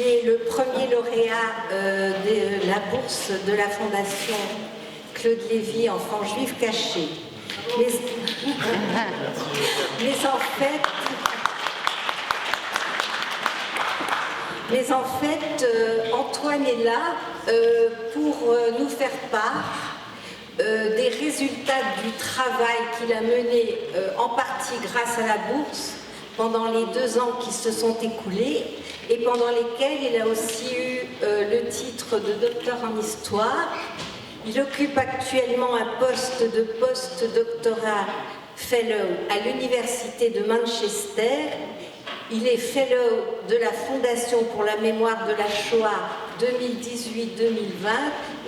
qui est le premier lauréat de la bourse de la Fondation Claude Lévy, enfants juifs cachés. Mais en fait, Antoine est là pour nous faire part des résultats du travail qu'il a mené en partie grâce à la bourse pendant les 2 ans qui se sont écoulés et pendant lesquels il a aussi eu le titre de docteur en histoire. Il occupe actuellement un poste de post-doctorat fellow à l'université de Manchester. Il est fellow de la Fondation pour la mémoire de la Shoah 2018-2020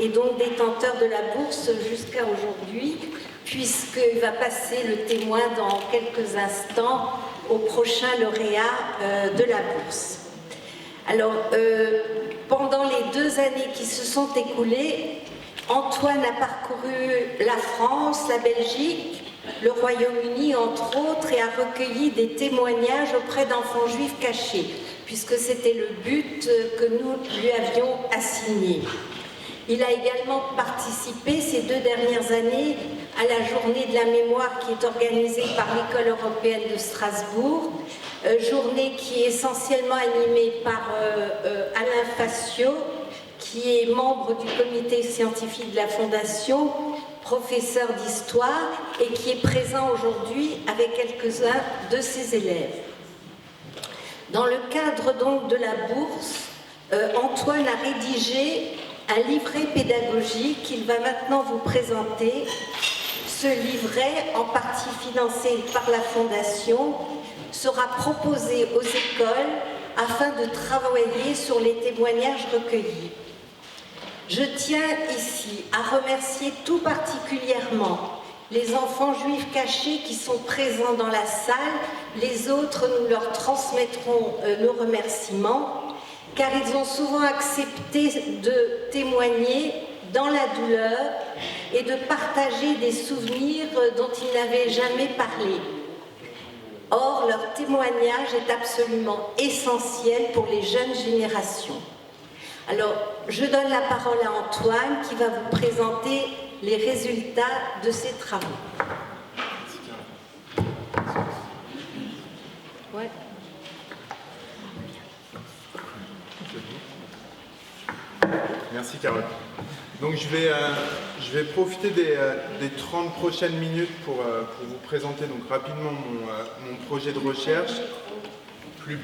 et donc détenteur de la bourse jusqu'à aujourd'hui, puisqu'il va passer le témoin dans quelques instants au prochain lauréat de la bourse. Alors, pendant les 2 années qui se sont écoulées, Antoine a parcouru la France, la Belgique, le Royaume-Uni, entre autres, et a recueilli des témoignages auprès d'enfants juifs cachés, puisque c'était le but que nous lui avions assigné. Il a également participé ces 2 dernières années à la journée de la mémoire qui est organisée par l'École européenne de Strasbourg, journée qui est essentiellement animée par Alain Facio, qui est membre du comité scientifique de la Fondation, professeur d'histoire et qui est présent aujourd'hui avec quelques-uns de ses élèves. Dans le cadre donc de la bourse, Antoine a rédigé un livret pédagogique qu'il va maintenant vous présenter. Ce livret, en partie financé par la Fondation, sera proposé aux écoles afin de travailler sur les témoignages recueillis. Je tiens ici à remercier tout particulièrement les enfants juifs cachés qui sont présents dans la salle. Les autres, nous leur transmettrons nos remerciements, car ils ont souvent accepté de témoigner dans la douleur et de partager des souvenirs dont ils n'avaient jamais parlé. Or, leur témoignage est absolument essentiel pour les jeunes générations. Alors, je donne la parole à Antoine qui va vous présenter les résultats de ses travaux. Ouais. Merci Carole. Donc je vais profiter des 30 prochaines minutes pour vous présenter donc rapidement mon projet de recherche, plus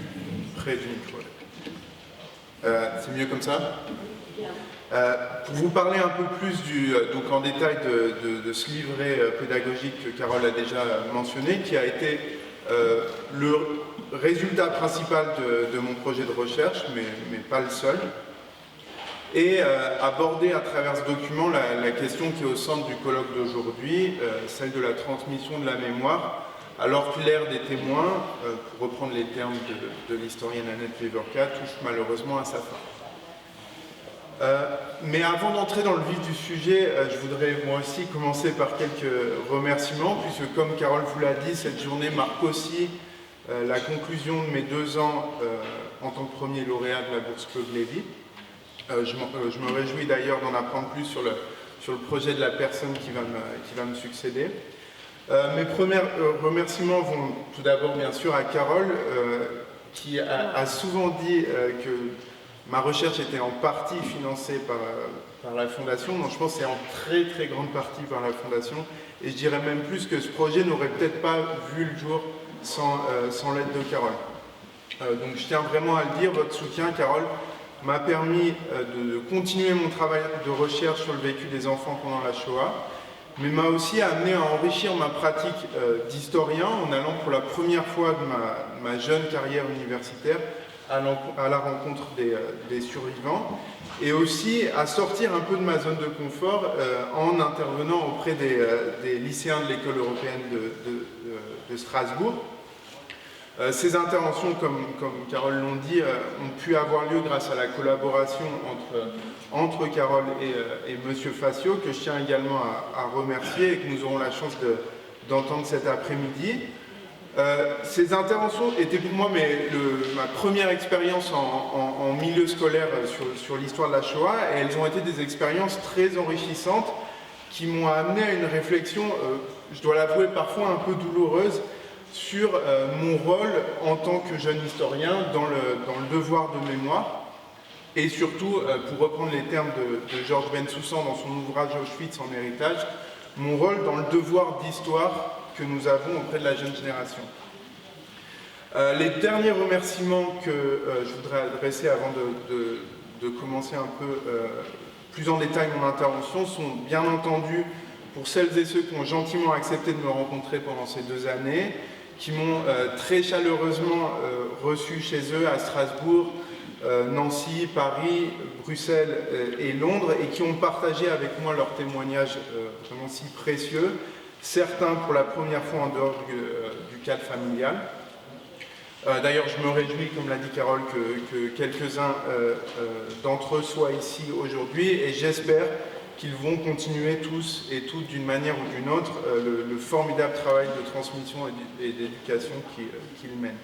près du micro. C'est mieux comme ça ? Pour vous parler un peu plus donc en détail de ce livret pédagogique que Carole a déjà mentionné, qui a été le résultat principal de mon projet de recherche, mais pas le seul, et aborder à travers ce document la question qui est au centre du colloque d'aujourd'hui, celle de la transmission de la mémoire, alors que l'ère des témoins, pour reprendre les termes de l'historienne Annette Wewerka, touche malheureusement à sa fin. Mais avant d'entrer dans le vif du sujet, je voudrais moi aussi commencer par quelques remerciements, puisque comme Carole vous l'a dit, cette journée marque aussi la conclusion de mes 2 ans en tant que premier lauréat de la bourse Claude Lévy. Je me réjouis d'ailleurs d'en apprendre plus sur le projet de la personne qui va me succéder. Mes premiers remerciements vont tout d'abord bien sûr à Carole, qui a souvent dit que ma recherche était en partie financée par la Fondation, donc je pense que c'est en très très grande partie par la Fondation, et je dirais même plus que ce projet n'aurait peut-être pas vu le jour sans l'aide de Carole. Donc je tiens vraiment à le dire, votre soutien, Carole, m'a permis de continuer mon travail de recherche sur le vécu des enfants pendant la Shoah, mais m'a aussi amené à enrichir ma pratique d'historien en allant pour la première fois de ma jeune carrière universitaire à la rencontre des survivants, et aussi à sortir un peu de ma zone de confort en intervenant auprès des lycéens de l'école européenne de Strasbourg. Ces interventions, comme Carole l'ont dit, ont pu avoir lieu grâce à la collaboration entre Carole et Monsieur Facio, que je tiens également à remercier et que nous aurons la chance d'entendre cet après-midi. Ces interventions étaient pour moi ma première expérience en milieu scolaire sur l'histoire de la Shoah, et elles ont été des expériences très enrichissantes qui m'ont amené à une réflexion, je dois l'avouer, parfois un peu douloureuse, sur mon rôle en tant que jeune historien dans le devoir de mémoire, et surtout, pour reprendre les termes de Georges Bensoussan dans son ouvrage Auschwitz en héritage, mon rôle dans le devoir d'histoire que nous avons auprès de la jeune génération. Les derniers remerciements que je voudrais adresser avant de commencer un peu plus en détail mon intervention sont bien entendu pour celles et ceux qui ont gentiment accepté de me rencontrer pendant ces 2 années, qui m'ont très chaleureusement reçu chez eux à Strasbourg, Nancy, Paris, Bruxelles et Londres, et qui ont partagé avec moi leurs témoignages vraiment si précieux, certains pour la première fois en dehors du cadre familial. D'ailleurs, je me réjouis, comme l'a dit Carole, que quelques-uns d'entre eux soient ici aujourd'hui, et j'espère qu'ils vont continuer tous et toutes, d'une manière ou d'une autre, le formidable travail de transmission et d'éducation qu'ils mènent.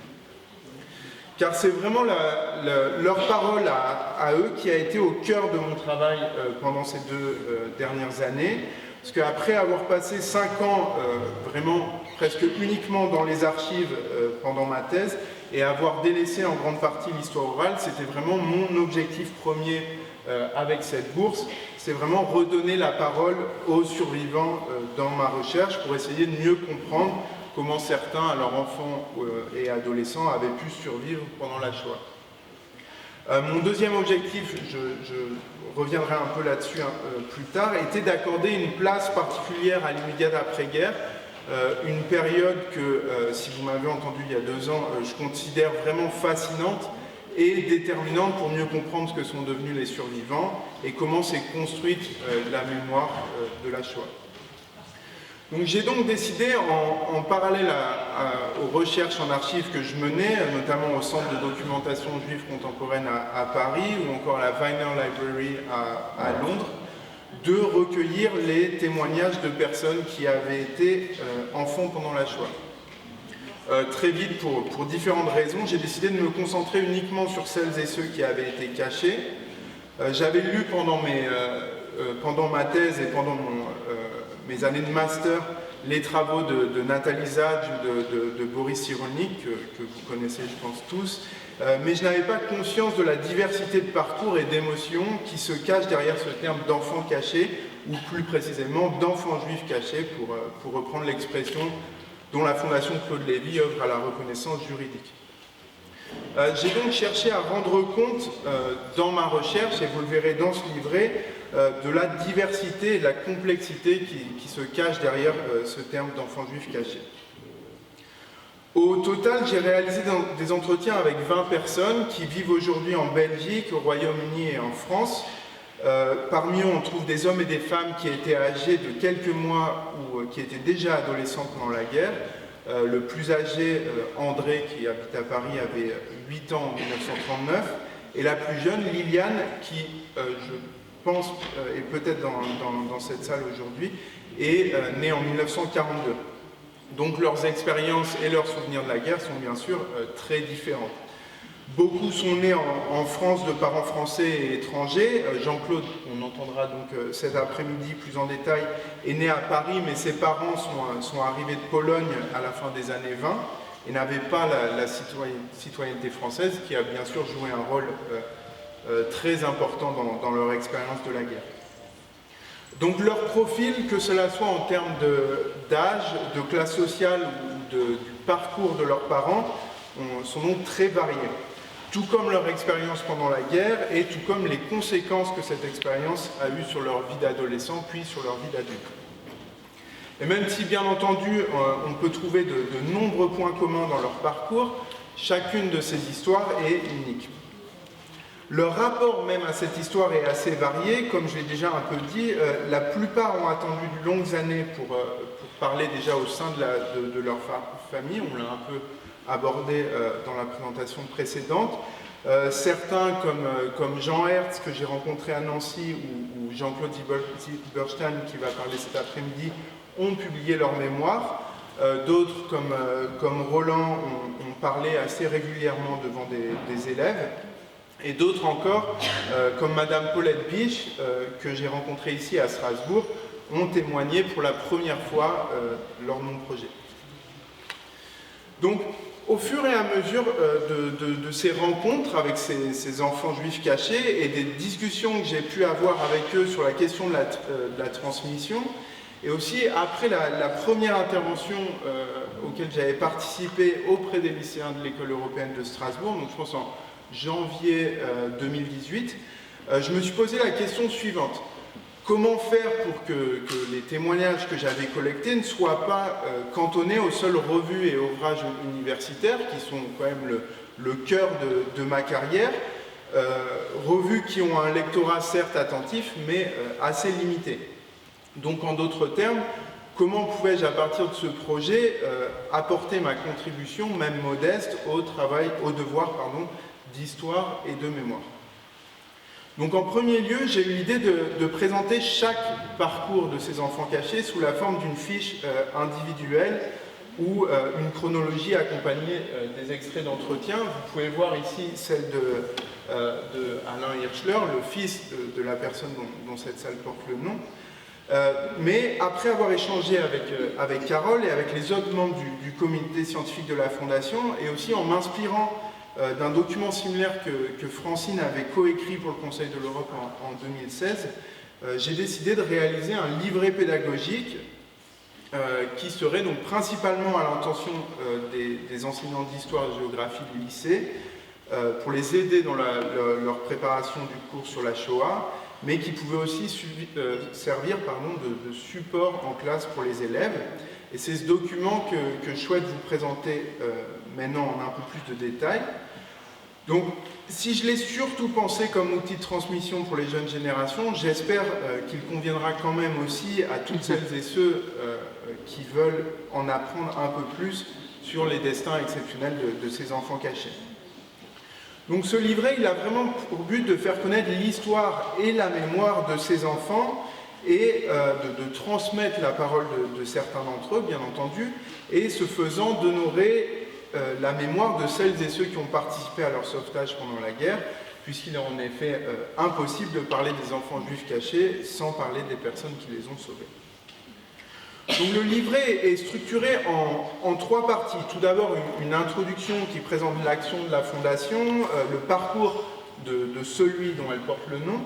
Car c'est vraiment leur parole à eux qui a été au cœur de mon travail pendant ces 2 dernières années. Parce qu'après avoir passé 5 ans vraiment presque uniquement dans les archives pendant ma thèse et avoir délaissé en grande partie l'histoire orale, c'était vraiment mon objectif premier avec cette bourse, c'est vraiment redonner la parole aux survivants dans ma recherche pour essayer de mieux comprendre comment certains, alors enfants et adolescents, avaient pu survivre pendant la Shoah. Mon deuxième objectif, je reviendrai un peu là-dessus plus tard, était d'accorder une place particulière à l'immédiate après-guerre, une période que, si vous m'avez entendu il y a 2 ans, je considère vraiment fascinante et déterminante pour mieux comprendre ce que sont devenus les survivants et comment s'est construite la mémoire de la Shoah. Donc j'ai donc décidé, en parallèle aux recherches en archives que je menais, notamment au Centre de documentation juive contemporaine à Paris ou encore à la Weiner Library à Londres, de recueillir les témoignages de personnes qui avaient été enfants pendant la Shoah. Très vite, pour différentes raisons, j'ai décidé de me concentrer uniquement sur celles et ceux qui avaient été cachés. J'avais lu pendant ma thèse et pendant mes années de master, les travaux de Nathalie Zadj ou de Boris Cyrulnik, que vous connaissez, je pense, tous, mais je n'avais pas conscience de la diversité de parcours et d'émotions qui se cachent derrière ce terme d'enfants cachés, ou plus précisément d'enfants juifs cachés, pour reprendre l'expression dont la Fondation Claude Lévy œuvre à la reconnaissance juridique. J'ai donc cherché à rendre compte dans ma recherche, et vous le verrez dans ce livret, de la diversité et de la complexité qui se cache derrière ce terme d'enfants juifs cachés. Au total, j'ai réalisé des entretiens avec 20 personnes qui vivent aujourd'hui en Belgique, au Royaume-Uni et en France. Parmi eux, on trouve des hommes et des femmes qui étaient âgés de quelques mois ou qui étaient déjà adolescents pendant la guerre. Le plus âgé, André, qui habite à Paris, avait 8 ans en 1939. Et la plus jeune, Liliane, qui, je pense, est peut-être dans cette salle aujourd'hui, est née en 1942. Donc leurs expériences et leurs souvenirs de la guerre sont bien sûr très différents. Beaucoup sont nés en France de parents français et étrangers. Jean-Claude, on entendra donc cet après-midi plus en détail, est né à Paris, mais ses parents sont arrivés de Pologne à la fin des années 20 et n'avaient pas la citoyenneté française, qui a bien sûr joué un rôle très important dans leur expérience de la guerre. Donc leur profil, que cela soit en termes d'âge, de classe sociale ou du parcours de leurs parents, sont donc très variés. Tout comme leur expérience pendant la guerre et tout comme les conséquences que cette expérience a eues sur leur vie d'adolescent puis sur leur vie d'adulte. Et même si bien entendu on peut trouver de nombreux points communs dans leur parcours, chacune de ces histoires est unique. Leur rapport même à cette histoire est assez varié, comme je l'ai déjà un peu dit. La plupart ont attendu de longues années pour parler déjà au sein de leur famille, on l'a un peu abordé dans la présentation précédente. Certains, comme Jean Hertz, que j'ai rencontré à Nancy, ou Jean-Claude Zieberstein, qui va parler cet après-midi, ont publié leur mémoire. D'autres, comme Roland, ont parlé assez régulièrement devant des élèves. Et d'autres encore, comme Madame Paulette Biche, que j'ai rencontrée ici à Strasbourg, ont témoigné pour la première fois lors de mon projet. Donc, au fur et à mesure de ces rencontres avec ces enfants juifs cachés et des discussions que j'ai pu avoir avec eux sur la question de la transmission, et aussi après la première intervention auquel j'avais participé auprès des lycéens de l'école européenne de Strasbourg, donc je pense en janvier 2018, je me suis posé la question suivante. Comment faire pour que les témoignages que j'avais collectés ne soient pas cantonnés aux seules revues et ouvrages universitaires, qui sont quand même le cœur de ma carrière, revues qui ont un lectorat certes attentif, mais assez limité. Donc en d'autres termes, comment pouvais-je à partir de ce projet apporter ma contribution, même modeste, au devoir d'histoire et de mémoire. Donc en premier lieu, j'ai eu l'idée de présenter chaque parcours de ces enfants cachés sous la forme d'une fiche individuelle ou une chronologie accompagnée des extraits d'entretien. Vous pouvez voir ici celle de Alain Hirschler, le fils de la personne dont cette salle porte le nom. Mais après avoir échangé avec Carole et avec les autres membres du comité scientifique de la Fondation, et aussi en m'inspirant d'un document similaire que Francine avait coécrit pour le Conseil de l'Europe en 2016, j'ai décidé de réaliser un livret pédagogique qui serait donc principalement à l'intention des enseignants d'histoire et de géographie du lycée, pour les aider dans leur préparation du cours sur la Shoah, mais qui pouvait aussi servir de support en classe pour les élèves. Et c'est ce document que je souhaite vous présenter maintenant en un peu plus de détails. Donc, si je l'ai surtout pensé comme outil de transmission pour les jeunes générations, j'espère qu'il conviendra quand même aussi à toutes celles et ceux qui veulent en apprendre un peu plus sur les destins exceptionnels de ces enfants cachés. Donc ce livret, il a vraiment pour but de faire connaître l'histoire et la mémoire de ces enfants et de transmettre la parole de certains d'entre eux, bien entendu, et ce faisant d'honorer la mémoire de celles et ceux qui ont participé à leur sauvetage pendant la guerre, puisqu'il est en effet impossible de parler des enfants juifs cachés sans parler des personnes qui les ont sauvés. Donc le livret est structuré en trois parties. Tout d'abord une introduction qui présente l'action de la Fondation, le parcours de celui dont elle porte le nom,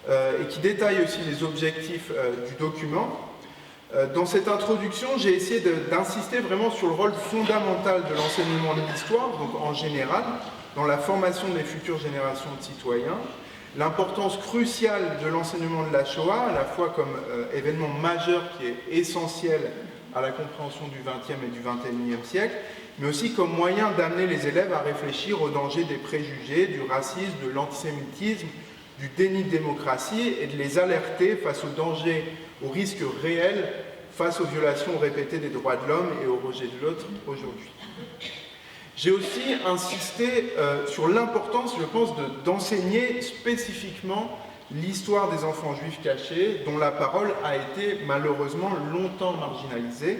et qui détaille aussi les objectifs du document. Dans cette introduction, j'ai essayé d'insister vraiment sur le rôle fondamental de l'enseignement de l'histoire, donc en général, dans la formation des futures générations de citoyens, l'importance cruciale de l'enseignement de la Shoah, à la fois comme événement majeur qui est essentiel à la compréhension du XXe et du XXIe siècle, mais aussi comme moyen d'amener les élèves à réfléchir aux dangers des préjugés, du racisme, de l'antisémitisme, du déni de démocratie, et de les alerter face aux dangers, aux risques réels, face aux violations répétées des droits de l'homme et au rejet de l'autre aujourd'hui. J'ai aussi insisté sur l'importance, je pense, d'enseigner spécifiquement l'histoire des enfants juifs cachés, dont la parole a été malheureusement longtemps marginalisée,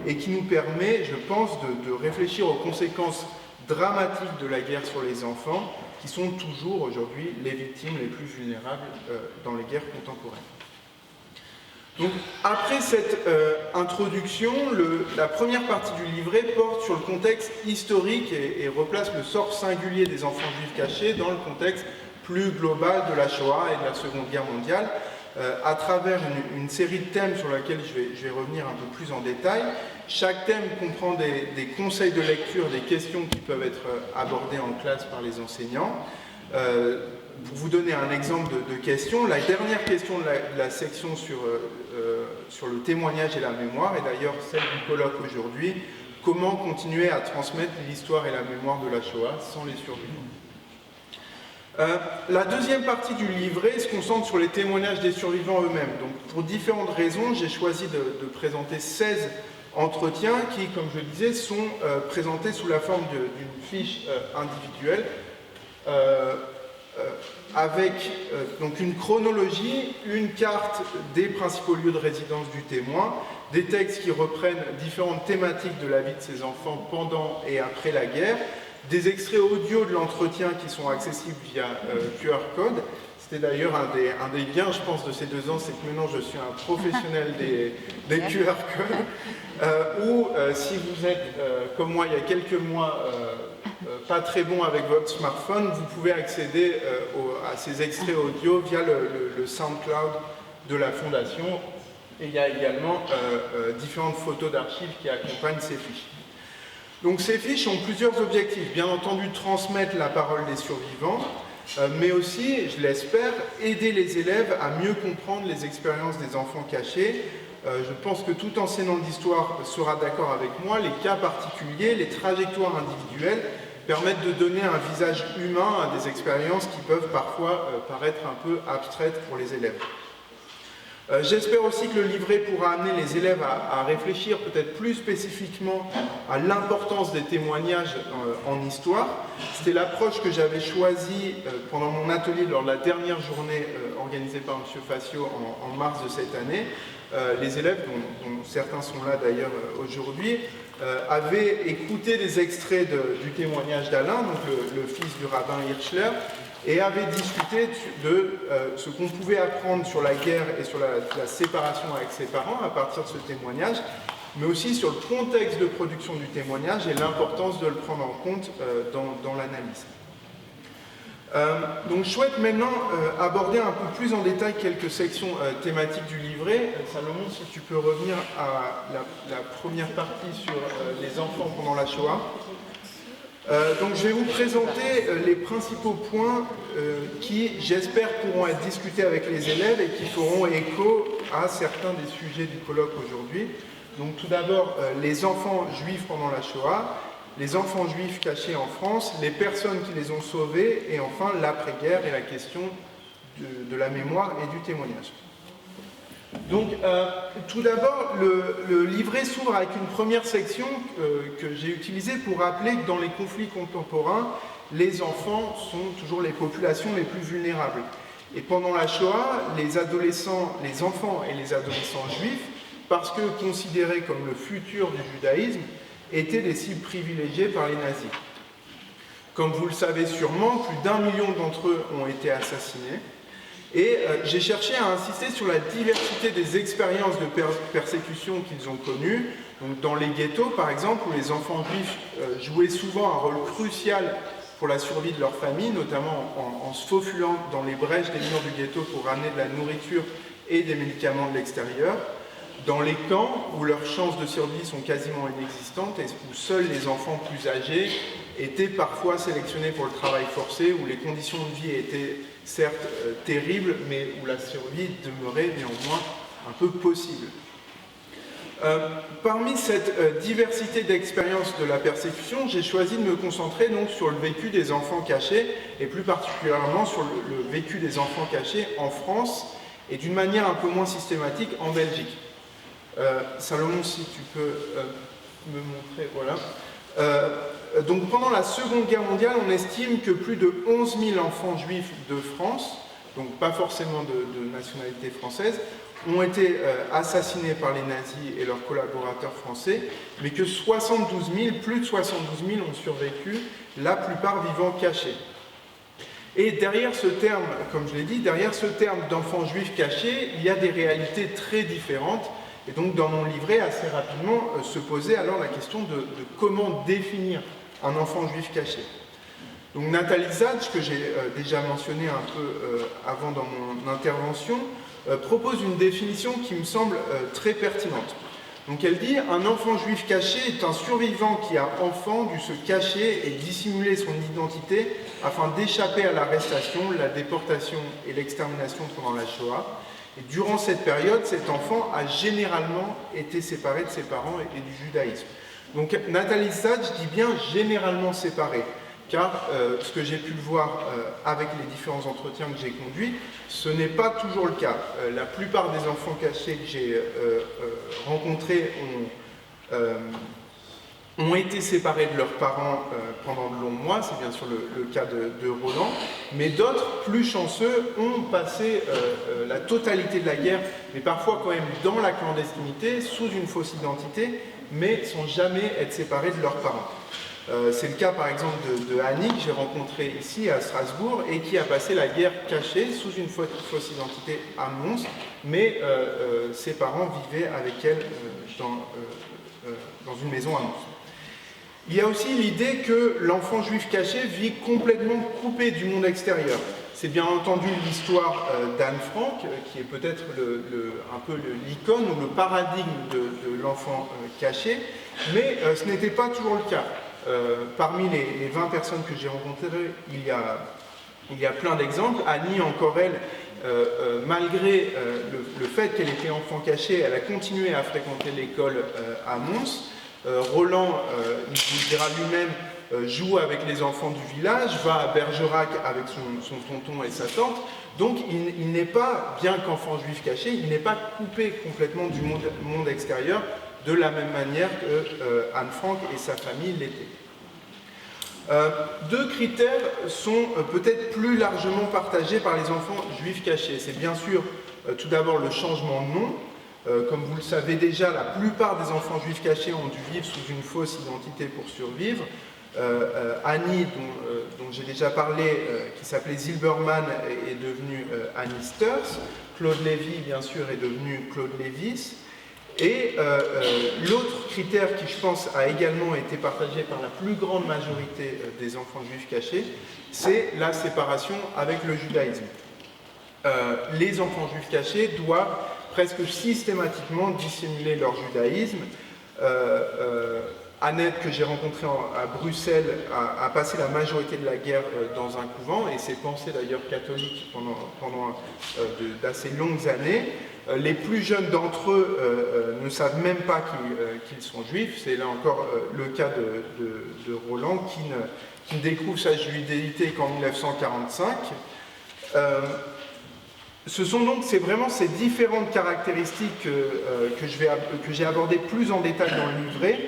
et qui nous permet, je pense, de réfléchir aux conséquences dramatiques de la guerre sur les enfants, qui sont toujours aujourd'hui les victimes les plus vulnérables dans les guerres contemporaines. Donc, après cette introduction, la première partie du livret porte sur le contexte historique et replace le sort singulier des enfants juifs cachés dans le contexte plus global de la Shoah et de la Seconde Guerre mondiale, à travers une série de thèmes sur lesquels je vais revenir un peu plus en détail. Chaque thème comprend des conseils de lecture, des questions qui peuvent être abordées en classe par les enseignants. Pour vous donner un exemple de question, la dernière question de la section sur le témoignage et la mémoire, et d'ailleurs celle du colloque aujourd'hui, comment continuer à transmettre l'histoire et la mémoire de la Shoah sans les survivants. La deuxième partie du livret se concentre sur les témoignages des survivants eux-mêmes. Donc, pour différentes raisons, j'ai choisi de présenter 16 entretiens qui, comme je le disais, sont présentés sous la forme d'une fiche individuelle, avec donc une chronologie, une carte des principaux lieux de résidence du témoin, des textes qui reprennent différentes thématiques de la vie de ces enfants pendant et après la guerre, des extraits audio de l'entretien qui sont accessibles via QR code. C'était d'ailleurs un des gains, je pense, de ces 2 ans, c'est que maintenant je suis un professionnel des QR codes, ou si vous êtes, comme moi, il y a quelques mois, pas très bon avec votre smartphone, vous pouvez accéder à ces extraits audio via le SoundCloud de la Fondation. Et il y a également différentes photos d'archives qui accompagnent ces fiches. Donc ces fiches ont plusieurs objectifs. Bien entendu, transmettre la parole des survivants, mais aussi, je l'espère, aider les élèves à mieux comprendre les expériences des enfants cachés. Je pense que tout enseignant d'histoire sera d'accord avec moi, les cas particuliers, les trajectoires individuelles permettent de donner un visage humain à des expériences qui peuvent parfois paraître un peu abstraites pour les élèves. J'espère aussi que le livret pourra amener les élèves à réfléchir peut-être plus spécifiquement à l'importance des témoignages en histoire. C'était l'approche que j'avais choisie pendant mon atelier lors de la dernière journée organisée par M. Facio en mars de cette année. Les élèves, dont certains sont là d'ailleurs aujourd'hui, avaient écouté des extraits du témoignage d'Alain, donc le fils du rabbin Hirschler, et avaient discuté de ce qu'on pouvait apprendre sur la guerre et sur la séparation avec ses parents à partir de ce témoignage, mais aussi sur le contexte de production du témoignage et l'importance de le prendre en compte dans l'analyse. Donc je souhaite maintenant aborder un peu plus en détail quelques sections thématiques du livret. Salomon, si tu peux revenir à la première partie sur les enfants pendant la Shoah. Donc je vais vous présenter les principaux points qui, j'espère, pourront être discutés avec les élèves et qui feront écho à certains des sujets du colloque aujourd'hui. Donc tout d'abord, les enfants juifs pendant la Shoah, les enfants juifs cachés en France, les personnes qui les ont sauvés, et enfin l'après-guerre et la question de la mémoire et du témoignage. Donc, tout d'abord, le livret s'ouvre avec une première section que j'ai utilisée pour rappeler que dans les conflits contemporains, les enfants sont toujours les populations les plus vulnérables. Et pendant la Shoah, les enfants et les adolescents juifs, parce que considérés comme le futur du judaïsme, étaient des cibles privilégiées par les nazis. Comme vous le savez sûrement, plus d'1 million d'entre eux ont été assassinés. Et j'ai cherché à insister sur la diversité des expériences de persécution qu'ils ont connues. Donc, dans les ghettos, par exemple, où les enfants juifs jouaient souvent un rôle crucial pour la survie de leur famille, notamment en se faufilant dans les brèches des murs du ghetto pour ramener de la nourriture et des médicaments de l'extérieur. Dans les camps, où leurs chances de survie sont quasiment inexistantes et où seuls les enfants plus âgés étaient parfois sélectionnés pour le travail forcé, où les conditions de vie étaient certes terribles, mais où la survie demeurait néanmoins un peu possible. Parmi cette diversité d'expériences de la persécution, j'ai choisi de me concentrer donc sur le vécu des enfants cachés, et plus particulièrement sur le vécu des enfants cachés en France, et d'une manière un peu moins systématique en Belgique. Salomon, si tu peux me montrer, voilà. Donc pendant la Seconde Guerre mondiale, on estime que plus de 11 000 enfants juifs de France, donc pas forcément de nationalité française, ont été assassinés par les nazis et leurs collaborateurs français, mais que plus de 72 000 ont survécu, la plupart vivant cachés. Et derrière ce terme, comme je l'ai dit, derrière ce terme d'enfants juifs cachés, il y a des réalités très différentes. Et donc dans mon livret, assez rapidement, se posait alors la question de comment définir un enfant juif caché. Donc Nathalie Zaj, que j'ai déjà mentionné un peu avant dans mon intervention, propose une définition qui me semble très pertinente. Donc elle dit « Un enfant juif caché est un survivant qui a enfant dû se cacher et dissimuler son identité afin d'échapper à l'arrestation, la déportation et l'extermination pendant la Shoah. Et durant cette période, cet enfant a généralement été séparé de ses parents et du judaïsme. » Donc Nathalie Zaj dit bien « généralement séparé ». Car ce que j'ai pu le voir avec les différents entretiens que j'ai conduits, ce n'est pas toujours le cas. La plupart des enfants cachés que j'ai rencontrés ont été séparés de leurs parents pendant de longs mois, c'est bien sûr le cas de Roland, mais d'autres, plus chanceux, ont passé la totalité de la guerre, mais parfois quand même dans la clandestinité, sous une fausse identité, mais sans jamais être séparés de leurs parents. C'est le cas par exemple de Annie, que j'ai rencontrée ici à Strasbourg, et qui a passé la guerre cachée sous une fausse identité à Mons, mais ses parents vivaient avec elle dans une maison à Mons. Il y a aussi l'idée que l'enfant juif caché vit complètement coupé du monde extérieur. C'est bien entendu l'histoire d'Anne Frank, qui est peut-être un peu l'icône ou le paradigme de l'enfant caché, mais ce n'était pas toujours le cas. Parmi les 20 personnes que j'ai rencontrées, il y a plein d'exemples. Annie, encore elle, malgré le fait qu'elle était enfant caché, elle a continué à fréquenter l'école à Mons. Roland, il vous dira lui-même, joue avec les enfants du village, va à Bergerac avec son tonton et sa tante. Donc il n'est pas, bien qu'enfant juif caché, il n'est pas coupé complètement du monde extérieur de la même manière que Anne Frank et sa famille l'étaient. Deux critères sont peut-être plus largement partagés par les enfants juifs cachés. C'est bien sûr tout d'abord le changement de nom. Comme vous le savez déjà, la plupart des enfants juifs cachés ont dû vivre sous une fausse identité pour survivre. Annie, dont j'ai déjà parlé, qui s'appelait Zilberman, est devenue Annie Sturs. Claude Lévy, bien sûr, est devenu Claude Lévis. Et l'autre critère qui, je pense, a également été partagé par la plus grande majorité des enfants juifs cachés, c'est la séparation avec le judaïsme. Les enfants juifs cachés doivent presque systématiquement dissimuler leur judaïsme. Annette, que j'ai rencontrée à Bruxelles, a passé la majorité de la guerre dans un couvent et s'est pensée d'ailleurs catholique pendant d'assez longues années. Les plus jeunes d'entre eux ne savent même pas qu'ils sont juifs. C'est là encore le cas de Roland qui ne découvre sa judaïté qu'en 1945. Ce sont donc vraiment ces différentes caractéristiques que j'ai abordées plus en détail dans le livret,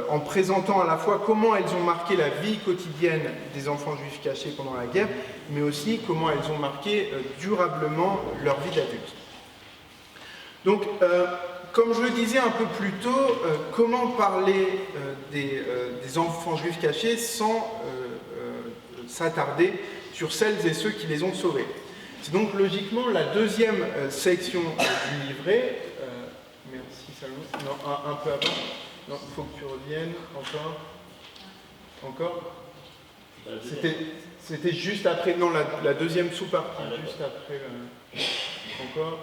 en présentant à la fois comment elles ont marqué la vie quotidienne des enfants juifs cachés pendant la guerre, mais aussi comment elles ont marqué durablement leur vie d'adulte. Donc, comme je le disais un peu plus tôt, comment parler des enfants juifs cachés sans s'attarder sur celles et ceux qui les ont sauvés. C'est donc logiquement la deuxième section du livret. Merci Salomon. Non, un peu avant. Non, il faut que tu reviennes. Encore. C'était juste après. Non, la deuxième sous-partie, juste après. Encore.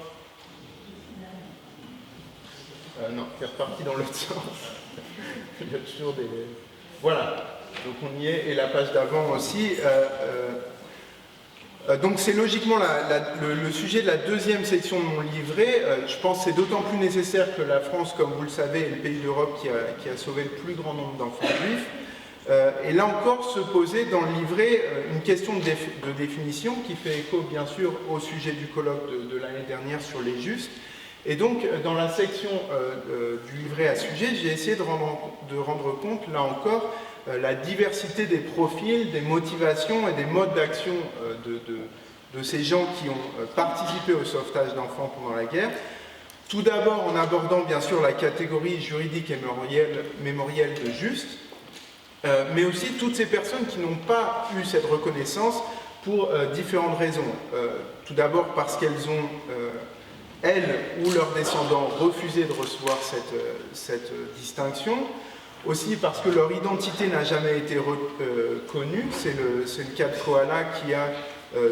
Non, c'est reparti dans l'autre sens. Il y a toujours des. Voilà. Donc on y est. Et la page d'avant aussi. Donc c'est logiquement le sujet de la deuxième section de mon livret. Je pense que c'est d'autant plus nécessaire que la France, comme vous le savez, est le pays d'Europe qui a sauvé le plus grand nombre d'enfants juifs. Et là encore se posait dans le livret une question de définition qui fait écho bien sûr au sujet du colloque de l'année dernière sur les justes. Et donc dans la section du livret à ce sujet, j'ai essayé de rendre compte, là encore, la diversité des profils, des motivations et des modes d'action de ces gens qui ont participé au sauvetage d'enfants pendant la guerre. Tout d'abord en abordant bien sûr la catégorie juridique et mémorielle de justes, mais aussi toutes ces personnes qui n'ont pas eu cette reconnaissance pour différentes raisons. Tout d'abord parce qu'elles ont, elles ou leurs descendants, refusé de recevoir cette distinction. Aussi parce que leur identité n'a jamais été connue, c'est le cas de Koala qui a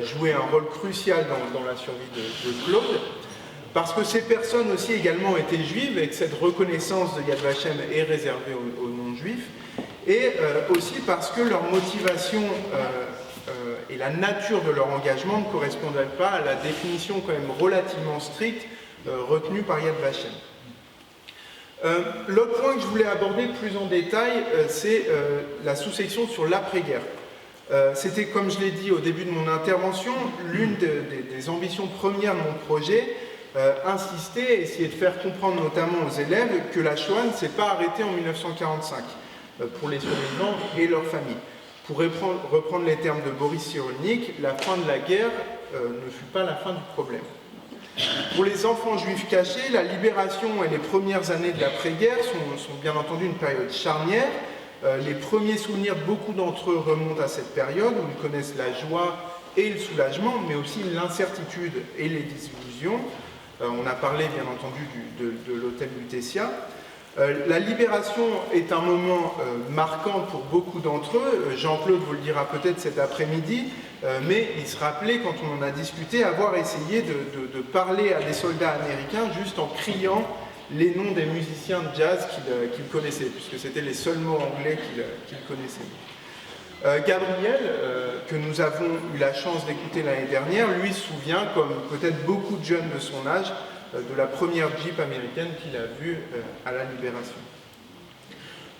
joué un rôle crucial dans la survie de Claude. Parce que ces personnes aussi également étaient juives et que cette reconnaissance de Yad Vashem est réservée aux non-juifs. Et aussi parce que leur motivation et la nature de leur engagement ne correspondaient pas à la définition quand même relativement stricte retenue par Yad Vashem. L'autre point que je voulais aborder plus en détail, c'est la sous-section sur l'après-guerre. C'était, comme je l'ai dit au début de mon intervention, l'une des ambitions premières de mon projet insister, essayer de faire comprendre notamment aux élèves que la Shoah ne s'est pas arrêtée en 1945 pour les survivants et leurs familles. Pour reprendre les termes de Boris Cyrulnik, la fin de la guerre ne fut pas la fin du problème. Pour les enfants juifs cachés, la libération et les premières années de l'après-guerre sont bien entendu une période charnière. Les premiers souvenirs de beaucoup d'entre eux remontent à cette période où ils connaissent la joie et le soulagement, mais aussi l'incertitude et les désillusions. On a parlé bien entendu de l'hôtel Lutetia. La libération est un moment marquant pour beaucoup d'entre eux. Jean-Claude vous le dira peut-être cet après-midi, mais il se rappelait, quand on en a discuté, avoir essayé de parler à des soldats américains juste en criant les noms des musiciens de jazz qu'il connaissait, puisque c'était les seuls mots anglais qu'il connaissait. Gabriel, que nous avons eu la chance d'écouter l'année dernière, lui se souvient, comme peut-être beaucoup de jeunes de son âge, de la première Jeep américaine qu'il a vue à la Libération.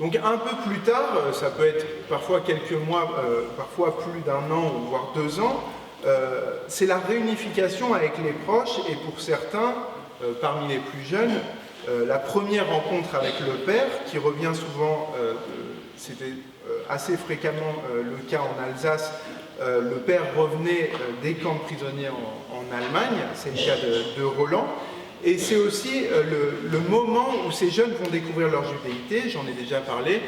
Donc un peu plus tard, ça peut être parfois quelques mois, parfois plus d'un an, voire 2 ans, c'est la réunification avec les proches et pour certains, parmi les plus jeunes, la première rencontre avec le père, qui revient souvent, c'était assez fréquemment le cas en Alsace, le père revenait des camps de prisonniers en Allemagne, c'est le cas de Roland, et c'est aussi le moment où ces jeunes vont découvrir leur judéité, j'en ai déjà parlé,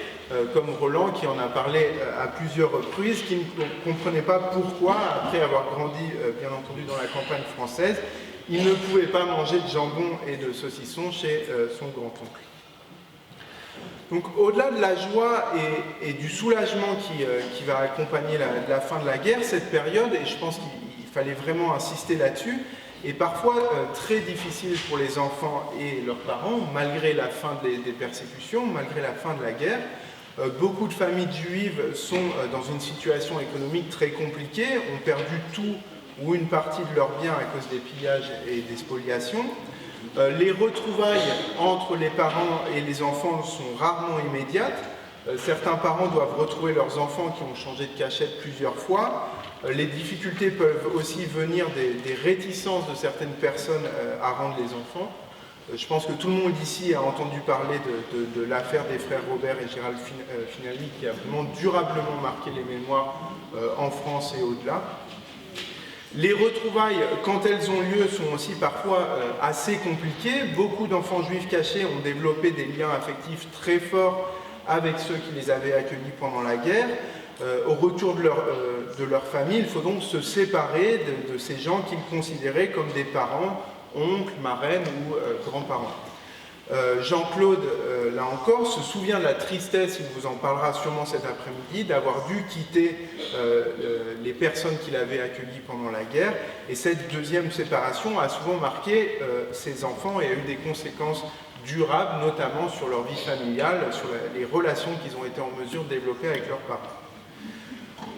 comme Roland qui en a parlé à plusieurs reprises, qui ne comprenait pas pourquoi, après avoir grandi bien entendu dans la campagne française, il ne pouvait pas manger de jambon et de saucisson chez son grand-oncle. Donc au-delà de la joie et du soulagement qui va accompagner la fin de la guerre, cette période, et je pense qu'il fallait vraiment insister là-dessus, est parfois très difficile pour les enfants et leurs parents, malgré la fin des persécutions, malgré la fin de la guerre. Beaucoup de familles juives sont dans une situation économique très compliquée, ont perdu tout ou une partie de leurs biens à cause des pillages et des spoliations. Les retrouvailles entre les parents et les enfants sont rarement immédiates. Certains parents doivent retrouver leurs enfants qui ont changé de cachette plusieurs fois. Les difficultés peuvent aussi venir des réticences de certaines personnes à rendre les enfants. Je pense que tout le monde ici a entendu parler de l'affaire des frères Robert et Gérald Finali qui a vraiment durablement marqué les mémoires en France et au-delà. Les retrouvailles, quand elles ont lieu, sont aussi parfois assez compliquées. Beaucoup d'enfants juifs cachés ont développé des liens affectifs très forts avec ceux qui les avaient accueillis pendant la guerre. Au retour de leur famille, il faut donc se séparer de ces gens qu'ils considéraient comme des parents, oncles, marraines ou grands-parents. Jean-Claude, là encore, se souvient de la tristesse, il vous en parlera sûrement cet après-midi, d'avoir dû quitter les personnes qu'il avait accueillies pendant la guerre. Et cette deuxième séparation a souvent marqué ses enfants et a eu des conséquences durables, notamment sur leur vie familiale, sur les relations qu'ils ont été en mesure de développer avec leurs parents.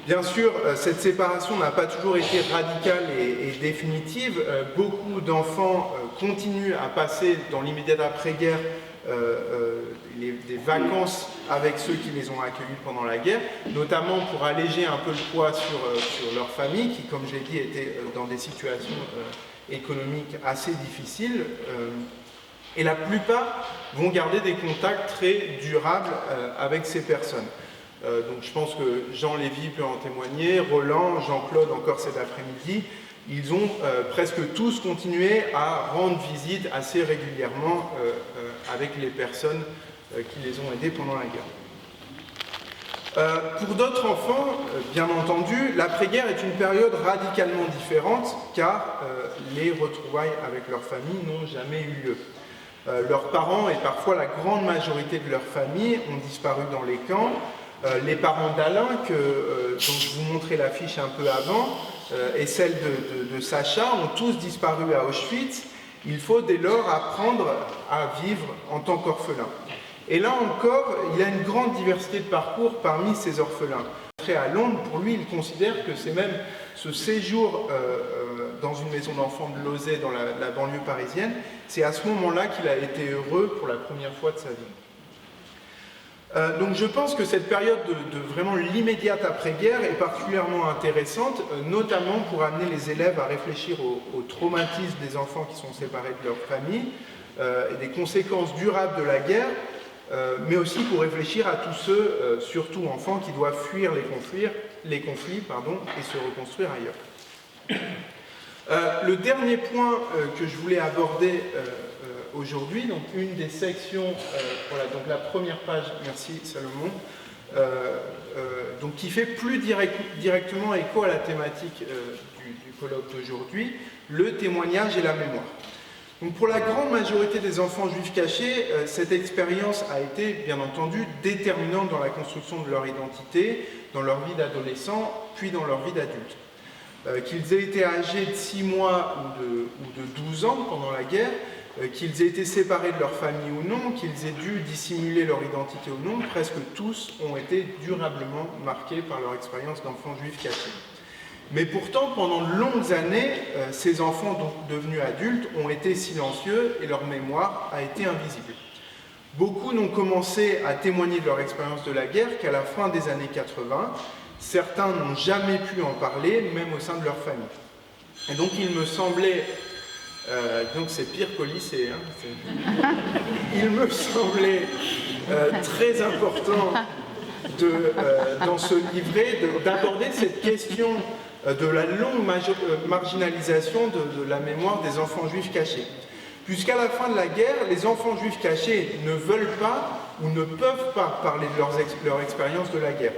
Bien sûr, cette séparation n'a pas toujours été radicale et définitive. Beaucoup d'enfants continuent à passer dans l'immédiat après-guerre des vacances avec ceux qui les ont accueillis pendant la guerre, notamment pour alléger un peu le poids sur leur famille, qui, comme je l'ai dit, étaient dans des situations économiques assez difficiles. Et la plupart vont garder des contacts très durables avec ces personnes. Donc je pense que Jean Lévy peut en témoigner, Roland, Jean-Claude encore cet après-midi, ils ont presque tous continué à rendre visite assez régulièrement avec les personnes qui les ont aidés pendant la guerre. Pour d'autres enfants, bien entendu, l'après-guerre est une période radicalement différente car les retrouvailles avec leur famille n'ont jamais eu lieu. Leurs parents et parfois la grande majorité de leur famille ont disparu dans les camps. Les parents d'Alain, dont je vous montrais l'affiche un peu avant, et celle de Sacha, ont tous disparu à Auschwitz. Il faut dès lors apprendre à vivre en tant qu'orphelin. Et là encore, il y a une grande diversité de parcours parmi ces orphelins. À Londres, pour lui, il considère que c'est même ce séjour dans une maison d'enfants de Lauzet, dans la banlieue parisienne, c'est à ce moment-là qu'il a été heureux pour la première fois de sa vie. Donc je pense que cette période de vraiment l'immédiate après-guerre est particulièrement intéressante, notamment pour amener les élèves à réfléchir au traumatisme des enfants qui sont séparés de leur famille et des conséquences durables de la guerre, mais aussi pour réfléchir à tous ceux, surtout enfants, qui doivent fuir les conflits et se reconstruire ailleurs. Le dernier point que je voulais aborder aujourd'hui, donc une des sections, voilà, donc la première page, merci Salomon, donc qui fait plus directement écho à la thématique du colloque d'aujourd'hui, le témoignage et la mémoire. Donc pour la grande majorité des enfants juifs cachés, cette expérience a été bien entendu déterminante dans la construction de leur identité, dans leur vie d'adolescent, puis dans leur vie d'adulte. Qu'ils aient été âgés de 6 mois ou de 12 ans pendant la guerre, qu'ils aient été séparés de leur famille ou non, qu'ils aient dû dissimuler leur identité ou non, presque tous ont été durablement marqués par leur expérience d'enfants juifs cachés. Mais pourtant, pendant de longues années, ces enfants donc devenus adultes ont été silencieux et leur mémoire a été invisible. Beaucoup n'ont commencé à témoigner de leur expérience de la guerre qu'à la fin des années 80. Certains n'ont jamais pu en parler, même au sein de leur famille. Et donc il me semblait, donc c'est pire qu'au lycée, hein, il me semblait très important dans ce livret d'aborder cette question de la longue marginalisation de la mémoire des enfants juifs cachés. Puisqu'à la fin de la guerre, les enfants juifs cachés ne veulent pas ou ne peuvent pas parler de leur expérience de la guerre.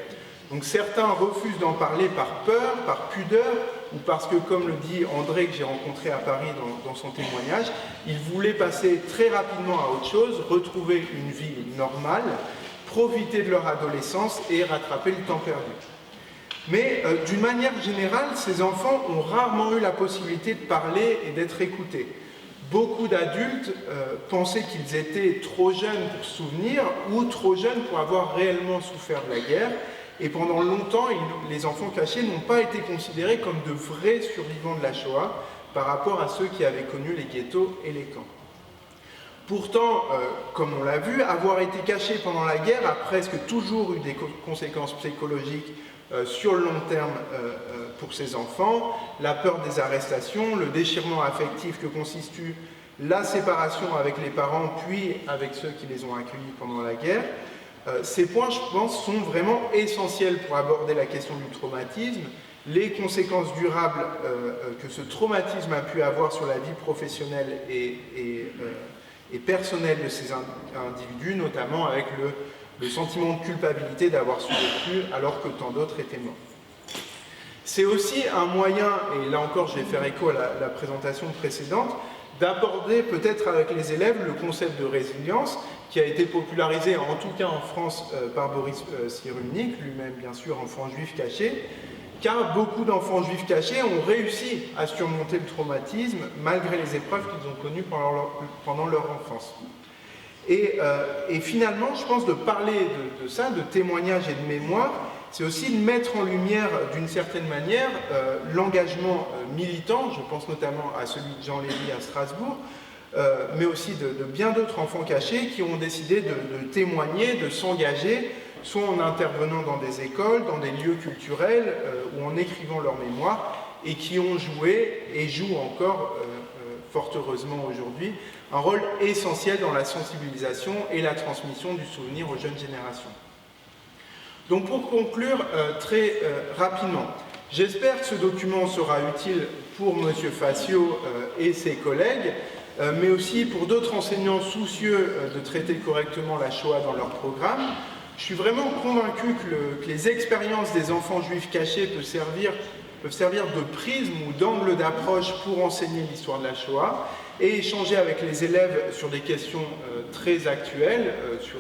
Donc certains refusent d'en parler par peur, par pudeur, ou parce que, comme le dit André, que j'ai rencontré à Paris dans son témoignage, ils voulaient passer très rapidement à autre chose, retrouver une vie normale, profiter de leur adolescence et rattraper le temps perdu. Mais d'une manière générale, ces enfants ont rarement eu la possibilité de parler et d'être écoutés. Beaucoup d'adultes pensaient qu'ils étaient trop jeunes pour se souvenir ou trop jeunes pour avoir réellement souffert de la guerre. Et pendant longtemps, les enfants cachés n'ont pas été considérés comme de vrais survivants de la Shoah par rapport à ceux qui avaient connu les ghettos et les camps. Pourtant, comme on l'a vu, avoir été caché pendant la guerre a presque toujours eu des conséquences psychologiques sur le long terme pour ces enfants, la peur des arrestations, le déchirement affectif que constitue la séparation avec les parents puis avec ceux qui les ont accueillis pendant la guerre. Ces points, je pense, sont vraiment essentiels pour aborder la question du traumatisme, les conséquences durables que ce traumatisme a pu avoir sur la vie professionnelle et personnelle de ces individus, notamment avec le sentiment de culpabilité d'avoir survécu alors que tant d'autres étaient morts. C'est aussi un moyen, et là encore je vais faire écho à la présentation précédente, d'aborder peut-être avec les élèves le concept de résilience qui a été popularisé en tout cas en France par Boris Cyrulnik, lui-même bien sûr enfant juif caché, car beaucoup d'enfants juifs cachés ont réussi à surmonter le traumatisme malgré les épreuves qu'ils ont connues pendant leur enfance. Et finalement, je pense de parler de ça, de témoignage et de mémoire, c'est aussi de mettre en lumière d'une certaine manière l'engagement militant, je pense notamment à celui de Jean Lévy à Strasbourg, mais aussi de bien d'autres enfants cachés qui ont décidé de témoigner, de s'engager, soit en intervenant dans des écoles, dans des lieux culturels, ou en écrivant leur mémoire, et qui ont joué, et jouent encore, fort heureusement aujourd'hui, un rôle essentiel dans la sensibilisation et la transmission du souvenir aux jeunes générations. Donc pour conclure très rapidement, j'espère que ce document sera utile pour M. Facio et ses collègues, mais aussi pour d'autres enseignants soucieux de traiter correctement la Shoah dans leur programme. Je suis vraiment convaincu que les expériences des enfants juifs cachés peuvent servir de prisme ou d'angle d'approche pour enseigner l'histoire de la Shoah et échanger avec les élèves sur des questions très actuelles, sur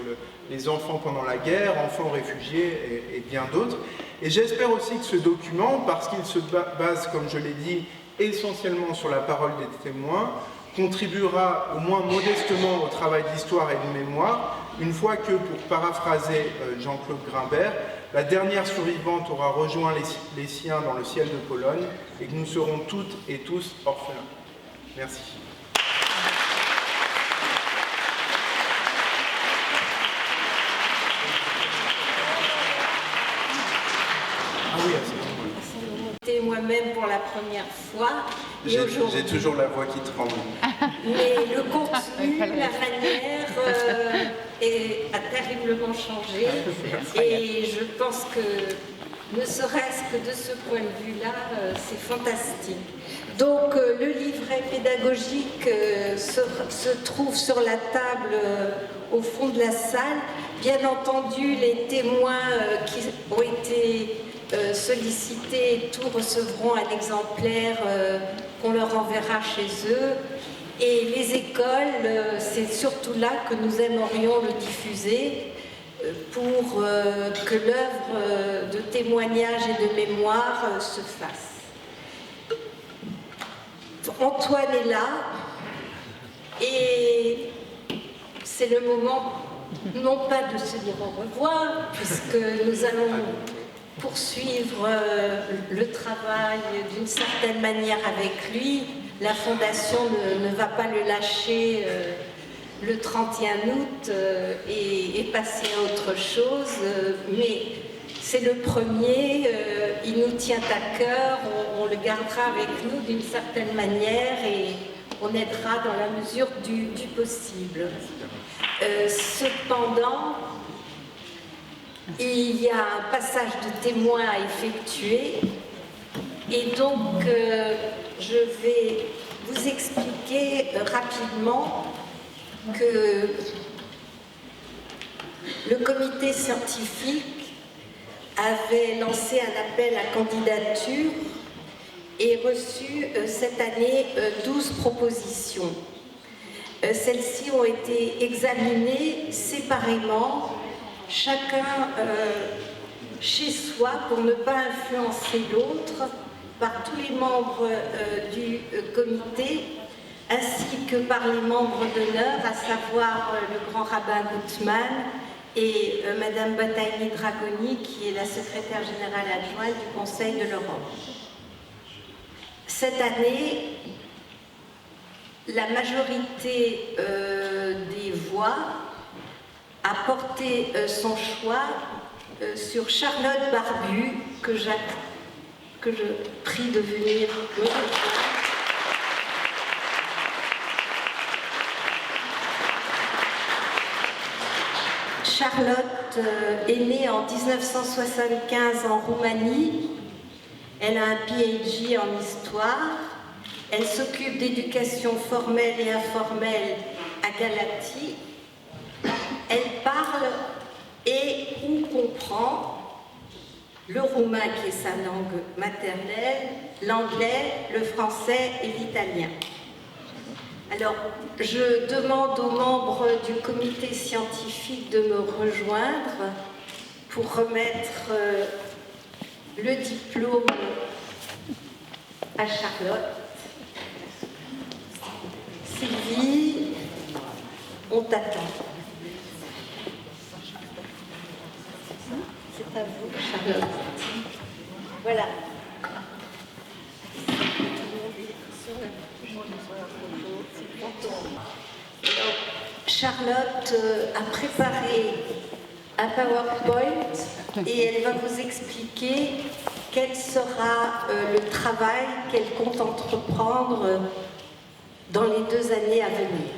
les enfants pendant la guerre, enfants réfugiés et bien d'autres. Et j'espère aussi que ce document, parce qu'il se base, comme je l'ai dit, essentiellement sur la parole des témoins, contribuera au moins modestement au travail d'histoire et de mémoire, une fois que, pour paraphraser Jean-Claude Grimbert, la dernière survivante aura rejoint les siens dans le ciel de Pologne et que nous serons toutes et tous orphelins. Merci. Ah oui, c'est bon. Moi-même pour la première fois. J'ai toujours la voix qui tremble. Mais le contenu, la manière a terriblement changé. Et je pense que, ne serait-ce que de ce point de vue-là, c'est fantastique. Donc le livret pédagogique se trouve sur la table au fond de la salle. Bien entendu, les témoins qui ont été sollicités et tout recevront un exemplaire qu'on leur enverra chez eux. Et les écoles, c'est surtout là que nous aimerions le diffuser pour que l'œuvre de témoignage et de mémoire se fasse. Antoine est là et c'est le moment non pas de se dire au revoir, puisque nous allons poursuivre le travail d'une certaine manière avec lui. La Fondation ne va pas le lâcher le 31 août et passer à autre chose, mais c'est le premier, il nous tient à cœur, on le gardera avec nous d'une certaine manière et on aidera dans la mesure du possible. Cependant, il y a un passage de témoin à effectuer et donc je vais vous expliquer rapidement que le comité scientifique avait lancé un appel à candidature et reçu cette année 12 propositions. Celles-ci ont été examinées séparément, chacun chez soi pour ne pas influencer l'autre, par tous les membres du comité, ainsi que par les membres d'honneur, à savoir le grand rabbin Gutmann et Madame Bataille Dragoni, qui est la secrétaire générale adjointe du Conseil de l'Europe. Cette année, la majorité des voix a porté son choix sur Charlotte Barbu, que je prie de venir me rejoindre. Charlotte est née en 1975 en Roumanie. Elle a un PhD en histoire. Elle s'occupe d'éducation formelle et informelle à Galatie. Elle parle et ou comprend le roumain qui est sa langue maternelle, l'anglais, le français et l'italien. Alors, je demande aux membres du comité scientifique de me rejoindre pour remettre le diplôme à Charlotte. Sylvie, on t'attend. C'est à vous, Charlotte. Voilà. Charlotte a préparé un PowerPoint et elle va vous expliquer quel sera le travail qu'elle compte entreprendre dans les 2 années à venir.